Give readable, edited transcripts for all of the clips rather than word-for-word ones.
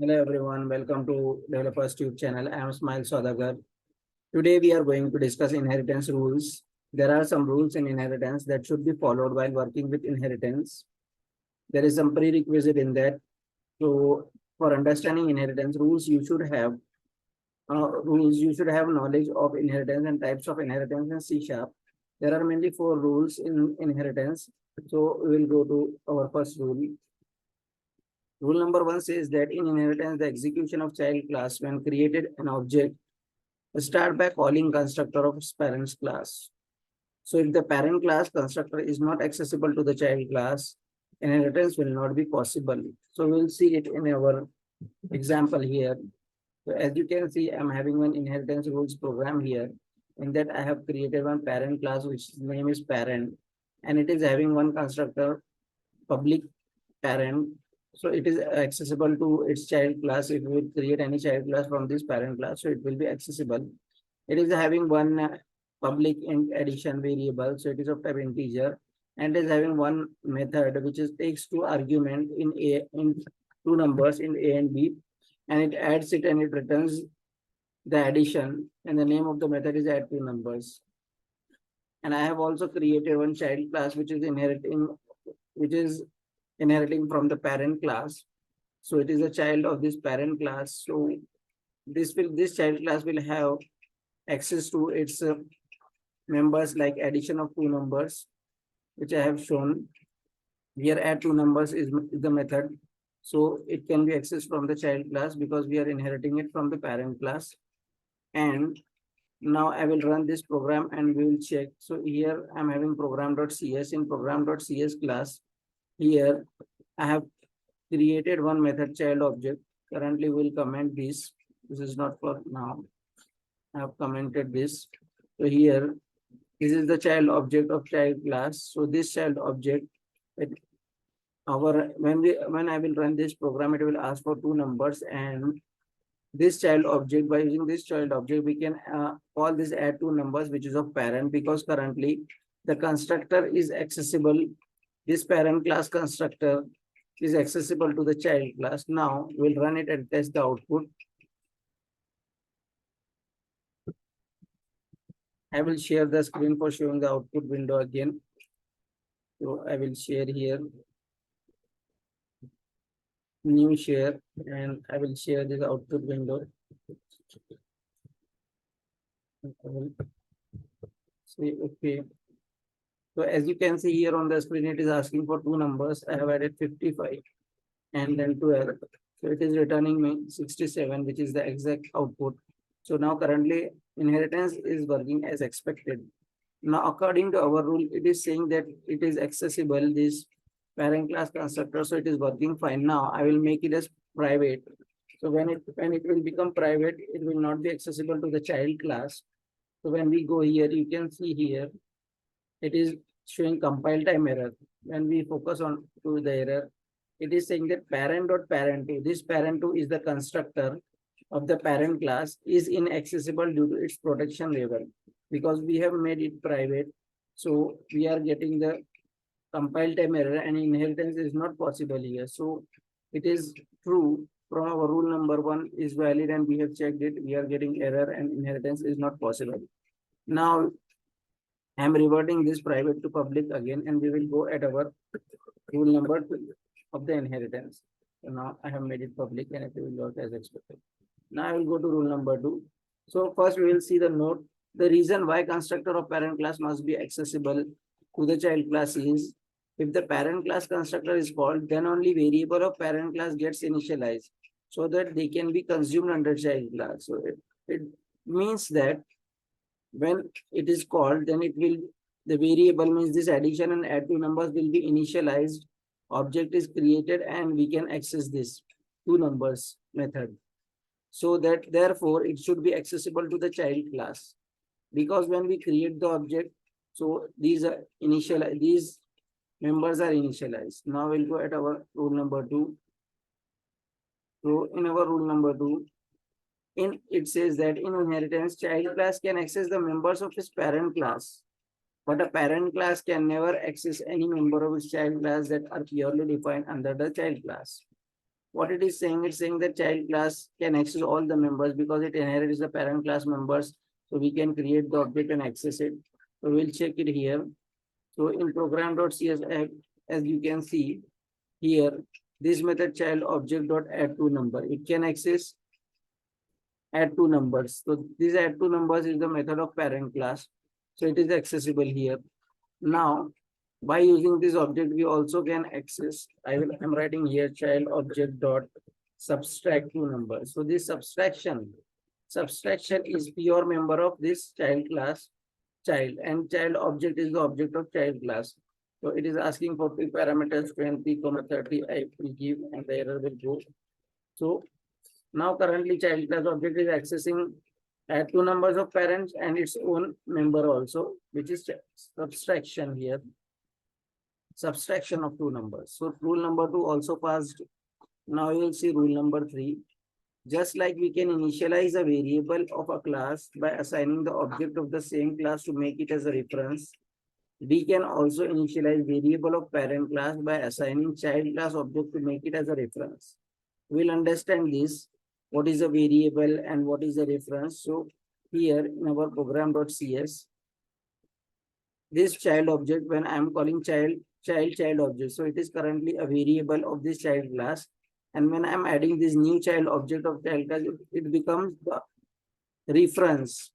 Hello everyone, welcome to Developers Tube channel. I am Smile Sadagar. Today we are going to discuss inheritance rules. There are some rules in inheritance that should be followed while working with inheritance. There is some prerequisite in that. So for understanding inheritance rules you should have knowledge of inheritance and types of inheritance in C#. There are mainly 4 rules in inheritance. So we will go to our first rule. Rule number 1 says that in inheritance, the execution of child class when created an object start by calling constructor of its parents class. So if the parent class constructor is not accessible to the child class, inheritance will not be possible. So we'll see it in our example here. So as you can see, I'm having one inheritance rules program here. In that I have created one parent class which name is parent, and it is having one constructor public parent. So it is accessible to its child class. If we create any child class from this parent class, so it will be accessible. It is having one public int addition variable, so it is of type integer, and it is having one method which is takes two argument in two numbers in a and b, and it adds it and it returns the addition, and the name of the method is add two numbers. And I have also created one child class which is inheriting from the parent class. So it is a child of this parent class. So this child class will have access to its members like addition of two numbers, which I have shown. Here add two numbers is the method. So it can be accessed from the child class because we are inheriting it from the parent class. And now I will run this program and we will check. So here I'm having program.cs. In program.cs class. Here I have created one method child object. Currently we'll comment this. This is not for now. I have commented this. So here, this is the child object of child class. So this child object, when I will run this program, it will ask for two numbers, and this child object, by using this child object, we can call this add two numbers, which is of parent, because currently the constructor is accessible. This parent class constructor is accessible to the child class. Now we'll run it and test the output. I will share the screen for showing the output window again. So I will share here, new share, and I will share this output window. I will say okay. So as you can see here on the screen, it is asking for two numbers. I have added 55 and then 12. So it is returning me 67, which is the exact output. So now currently inheritance is working as expected. Now according to our rule, it is saying that it is accessible, this parent class constructor, so it is working fine. Now I will make it as private. So when it will become private, it will not be accessible to the child class. So when we go here, you can see here, it is showing compile time error. When we focus on to the error, it is saying that parent.parent2, this parent2 is the constructor of the parent class, is inaccessible due to its protection level, because we have made it private. So we are getting the compile time error and inheritance is not possible here. So it is true from our rule number 1 is valid and we have checked it. We are getting error and inheritance is not possible. Now I am reverting this private to public again, and we will go at our rule number 2 of the inheritance. So now I have made it public and it will work as expected. Now I will go to rule number 2. So first we will see the note. The reason why constructor of parent class must be accessible to the child class is, if the parent class constructor is called, then only variable of parent class gets initialized so that they can be consumed under child class. So it means that when it is called, then the variable means this addition and add two numbers will be initialized. Object is created and we can access this two numbers method. So that therefore it should be accessible to the child class, because when we create the object, so these members are initialized. Now we'll go at our rule number 2. So in our rule number 2, it says that in inheritance, child class can access the members of its parent class, but a parent class can never access any member of its child class that are purely defined under the child class. what it is saying, it's saying that child class can access all the members because it inherits the parent class members. So we can create the object and access it. So we'll check it here. So in program.cs, as you can see here, this method child object dot add two number. It can access add two numbers. So this add two numbers is the method of parent class. So it is accessible here. Now, by using this object, we also can access. I'm writing here child object dot subtract two numbers. So this subtraction is pure member of this child class child, and child object is the object of child class. So it is asking for two parameters 20, 30. I will give and the error will go. So now currently child class object is accessing add two numbers of parents and its own member also, which is subtraction here. Subtraction of two numbers. So rule number 2 also passed. Now you will see rule number 3. Just like we can initialize a variable of a class by assigning the object of the same class to make it as a reference, we can also initialize variable of parent class by assigning child class object to make it as a reference. We'll understand this, what is a variable and what is a reference. So here in our program.cs, this child object, when I'm calling child object, so it is currently a variable of this child class. And when I'm adding this new child object of child class, it becomes the reference.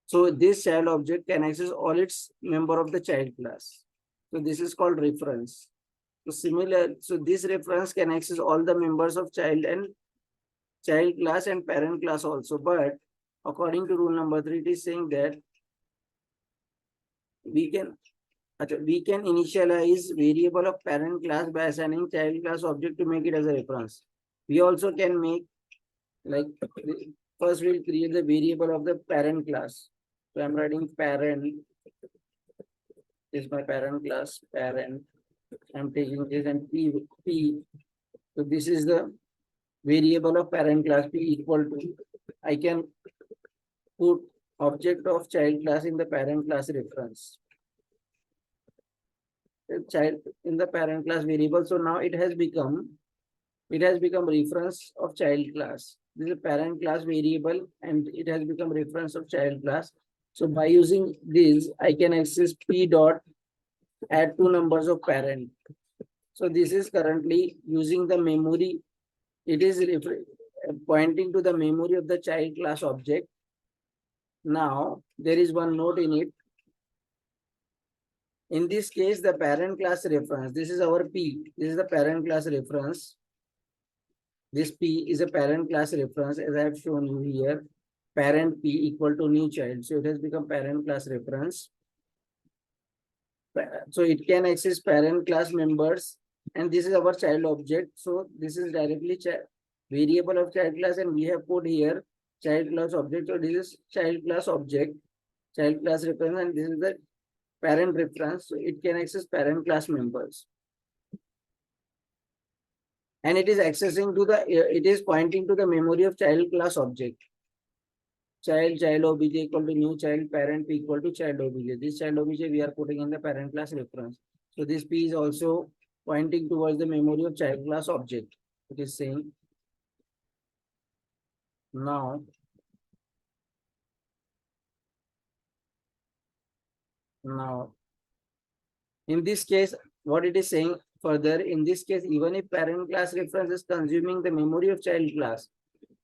So this child object can access all its member of the child class. So this is called reference. So this reference can access all the members of child class and parent class also. But according to rule number 3, it is saying that we can initialize variable of parent class by assigning child class object to make it as a reference. We also can make, like, first we'll create the variable of the parent class. So I'm writing parent is my parent class, parent. I'm taking this and p. So this is the variable of parent class, p equal to, I can put object of child class in the parent class reference. Child in the parent class variable. So now it has become reference of child class. This is a parent class variable and it has become reference of child class. So by using this, I can access p dot add two numbers of parent. So this is currently using the memory. It is pointing to the memory of the child class object. Now there is one note in it. In this case, the parent class reference, this is our P. This is the parent class reference. This P is a parent class reference, as I have shown you here. Parent P equal to new child. So it has become parent class reference. So it can access parent class members. And this is our child object. So this is directly variable of child class. And we have put here child class object. So this is child class object, child class reference. And this is the parent reference, so it can access parent class members. And it is accessing to the, it is pointing to the memory of child class object. Child obj equal to new child, parent p equal to child obj. This child obj we are putting in the parent class reference. So this p is also pointing towards the memory of child class object. It is saying now in this case, what it is saying further, in this case, even if parent class reference is consuming the memory of child class,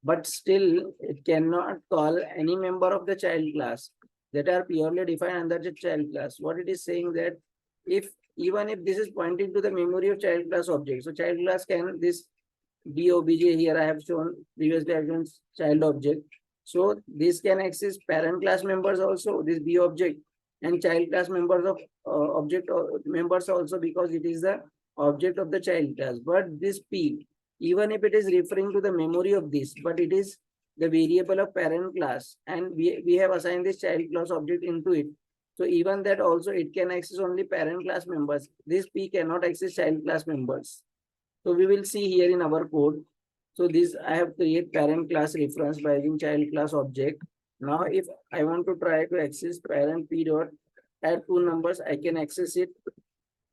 but still it cannot call any member of the child class that are purely defined under the child class. What it is saying that even if this is pointing to the memory of child class object, so child class can this b obj here I have shown previously, I have shown child object. So this can access parent class members also, this b object, and child class members of object members also, because it is the object of the child class. But this p, even if it is referring to the memory of this, but it is the variable of parent class, and we have assigned this child class object into it. So even that also it can access only parent class members. This p cannot access child class members. So we will see here in our code. So this I have created parent class reference by using child class object. Now if I want to try to access parent p dot add two numbers, I can access it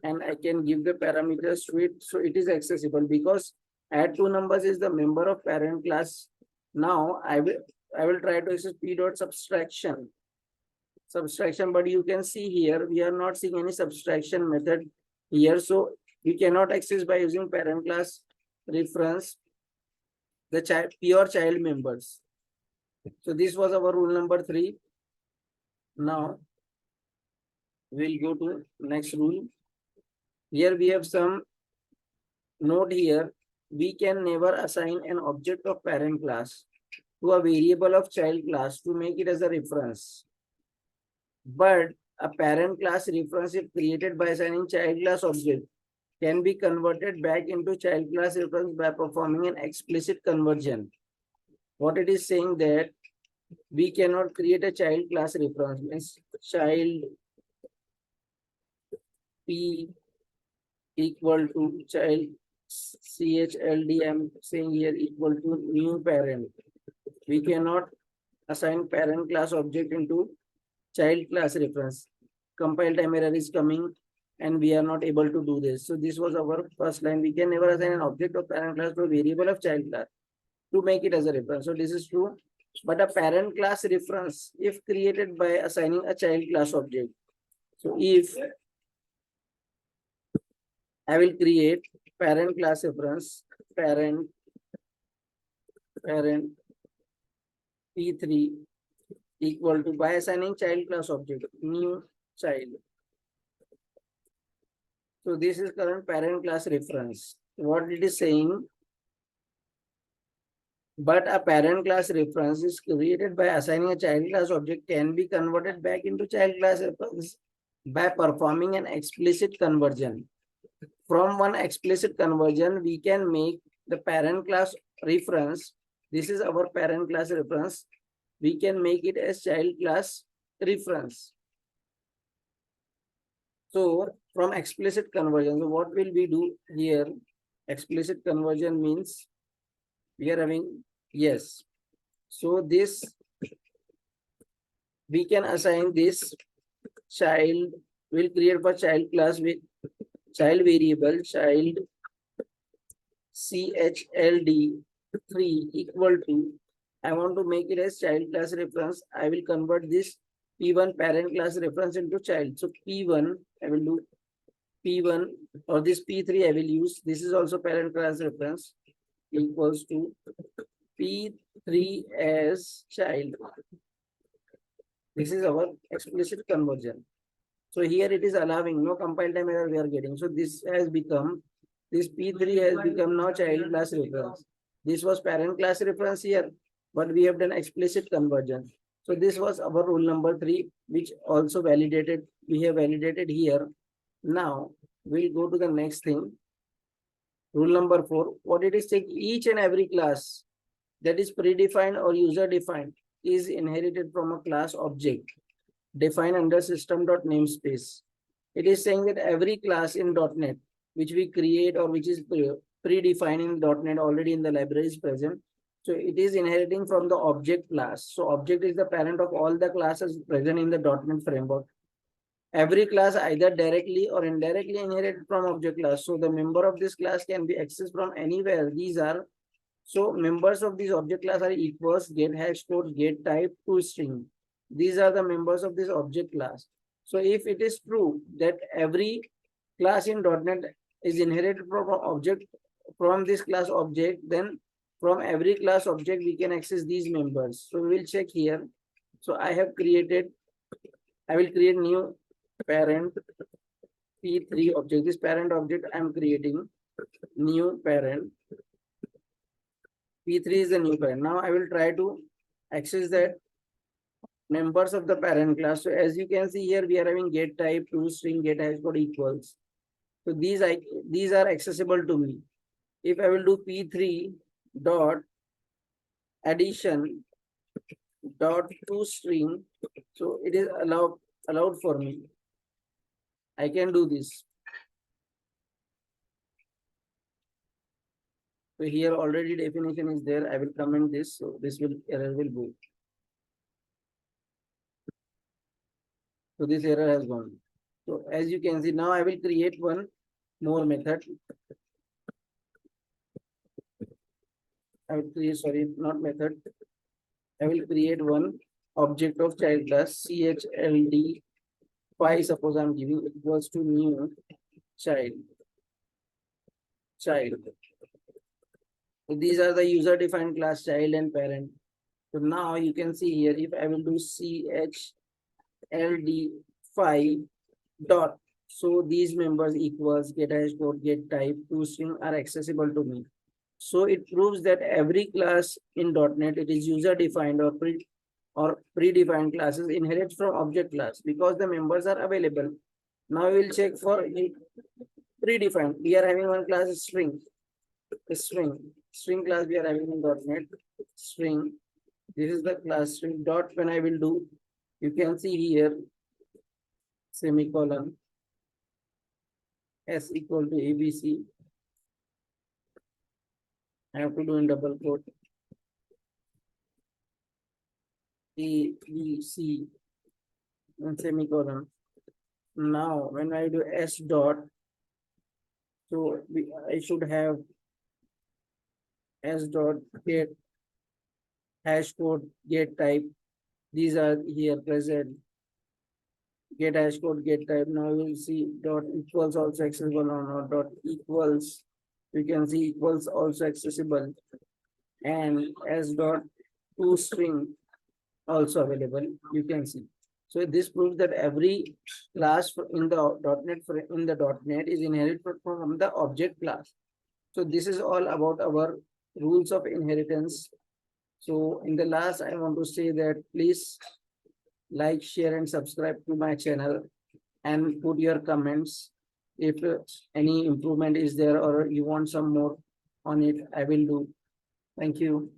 and I can give the parameters to it. So it is accessible because Add two numbers is the member of parent class. Now I will try to use p dot subtraction, but you can see here we are not seeing any subtraction method here, so we cannot access by using parent class reference the pure child members. So this was our rule number 3. Now we'll go to next rule. Here we have some note here. We can never assign an object of parent class to a variable of child class to make it as a reference. But a parent class reference, if created by assigning child class object, can be converted back into child class reference by performing an explicit conversion. What it is saying that we cannot create a child class reference, means child P equal to child CHLD, I'm saying here equal to new parent. We cannot assign parent class object into child class reference. Compile time error is coming and we are not able to do this. So this was our first line. We can never assign an object of parent class to a variable of child class to make it as a reference. So this is true. But a parent class reference, if created by assigning a child class object. So if I will create parent class reference, parent P3 equal to, by assigning child class object, new child. So this is current parent class reference. What it is saying, but a parent class reference is created by assigning a child class object can be converted back into child class reference by performing an explicit conversion. From one explicit conversion, we can make the parent class reference. This is our parent class reference. We can make it as child class reference. So from explicit conversion, so what will we do here? Explicit conversion means we are having yes. So this we can assign this child, will create for child class with child variable child CHLD 3 equal to, I want to make it as child class reference. I will convert this P1 parent class reference into child. So P1, I will do P1, or this P3 I will use. This is also parent class reference equals to P3 as child. This is our explicit conversion. So here it is allowing no compile time error we are getting. So this has become, this P3 has become now child class reference. This was parent class reference here, but we have done explicit conversion. So this was our rule number 3, which also validated, we have validated here. Now we'll go to the next thing. Rule number 4, what it is saying, each and every class that is predefined or user defined is inherited from a class object defined under system.namespace. It is saying that every class in .NET which we create or which is predefined in .NET already in the library is present. So it is inheriting from the object class. So object is the parent of all the classes present in the .NET framework. Every class either directly or indirectly inherited from object class. So the member of this class can be accessed from anywhere. These are, so members of this object class are equals, get hash code, get type, toString. These are the members of this object class. So if it is true that every class in .NET is inherited from object, from this class object, then from every class object we can access these members. So we will check here. So I have created, I will create new parent P3 object. This parent object I am creating new parent. P3 is the new parent. Now I will try to access that members of the parent class. So as you can see here, we are having get type, toString, get hash code equals. So these are accessible to me. If I will do P3 dot addition dot toString, so it is allowed for me. I can do this. So here already definition is there. I will comment this. So this error will go. So this error has gone. So as you can see, now I will create one more method. I will create, sorry, not method. I will create one object of child class chld phi. Suppose I'm giving equals to new child. So these are the user defined class child and parent. So now you can see here if I will do chld phi dot. So these members equals get hash code get type to string are accessible to me. So it proves that every class in .NET it is user defined or predefined classes inherits from object class because the members are available. Now we will check for predefined. We are having one class string. String class we are having in .NET string. This is the class string dot. When I will do, you can see here semicolon s equal to abc. I have to do in double quote abc and semicolon. Now when I do s dot, so I should have s dot get hash code get type. These are here present. Get hash code get type. Now you will see dot equals also accessible or not. Dot equals, you can see equals also accessible, and s dot to string also available. You can see. So this proves that every class in the .NET is inherited from the object class. So this is all about our rules of inheritance. So in the last, I want to say that please like, share, and subscribe to my channel and put your comments. If any improvement is there or you want some more on it, I will do. Thank you.